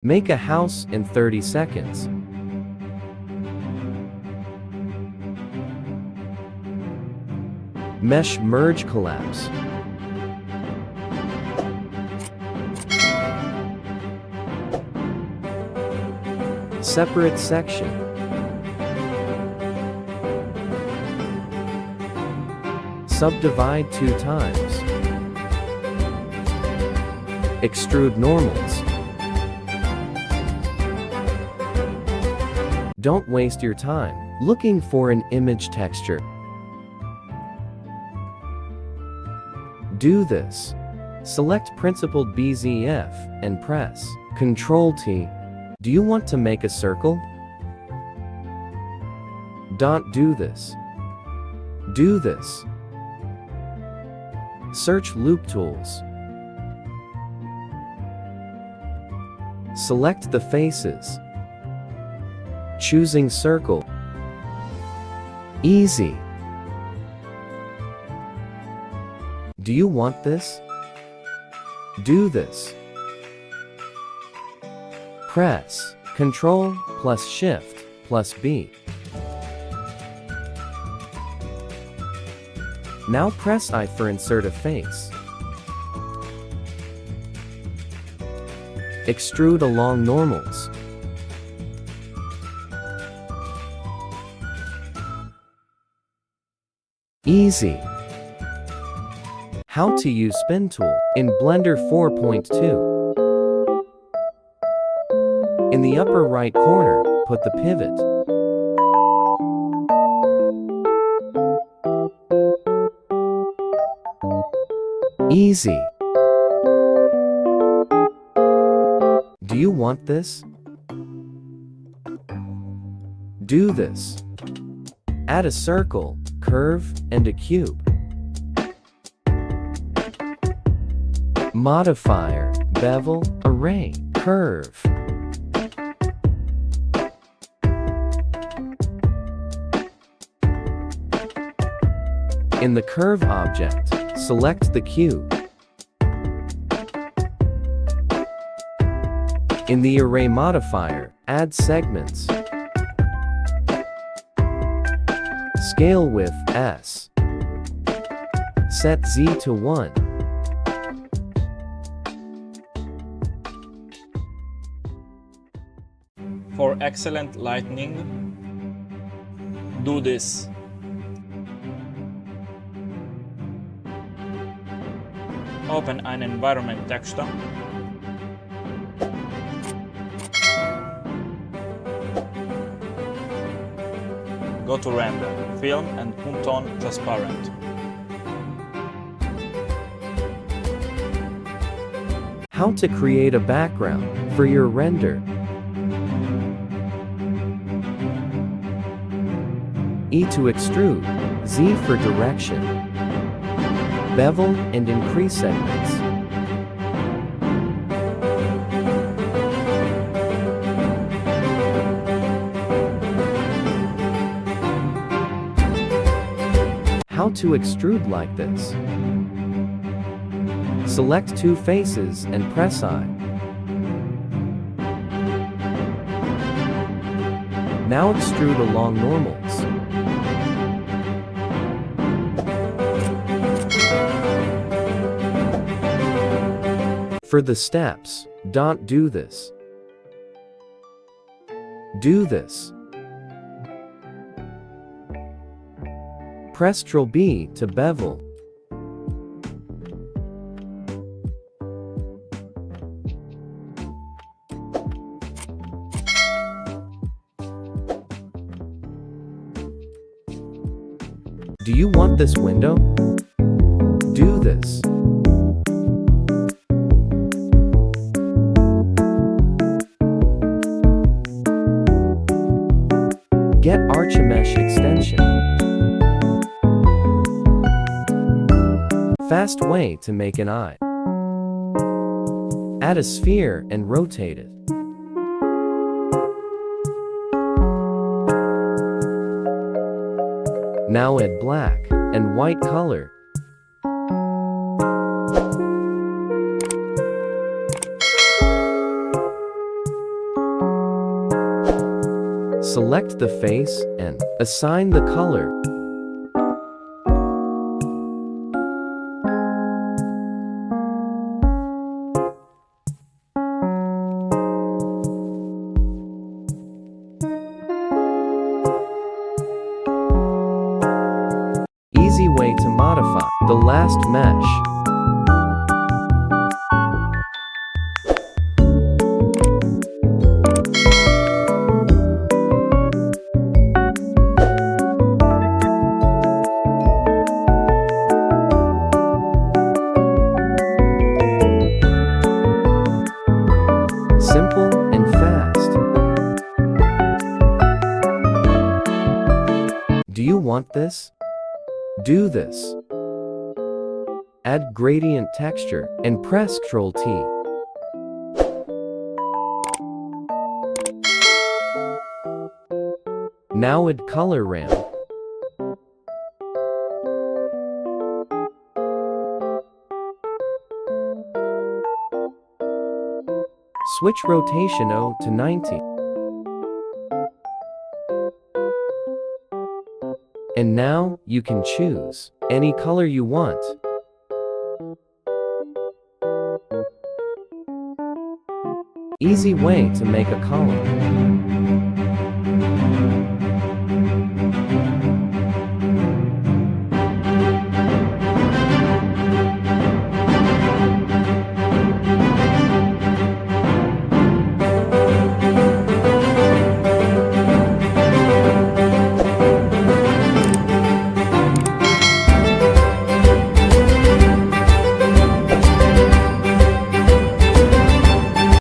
Make a house in 30 seconds. Mesh merge collapse. Separate section. Subdivide 2 times. Extrude normals. Don't waste your time looking for an image texture. Do this. Select Principled BZF and press Ctrl-T. Do you want to make a circle? Don't do this. Do this. Search Loop Tools. Select the faces. Choosing circle. Easy. Do you want this? Do this. Press Ctrl plus Shift plus B. Now press I for insert a face. Extrude along normals. Easy. How to use Spin Tool in Blender 4.2. In the upper right corner, put the pivot. Easy. Do you want this? Do this. Add a circle, curve, and a cube. Modifier, bevel, array, curve. In the curve object, select the cube. In the array modifier, add segments. Scale with S. Set Z to 1. For excellent lighting, do this. Open an environment texture. Go to render, film and put on transparent. How to create a background for your render. E to extrude, Z for direction. Bevel and increase segments. How to extrude like this. Select 2 faces and press I. Now extrude along normals. For the steps, don't do this. Do this. Press Ctrl B to bevel. Do you want this window? Do this. Get Archimesh extension. Fast way to make an eye. Add a sphere and rotate it. Now add black and white color. Select the face and assign the color. Easy way to modify the last mesh. Simple and fast. Do you want this? Do this. Add gradient texture and press Ctrl-T. Now add color ramp. Switch rotation 0 to 90. And now, you can choose any color you want. Easy way to make a column.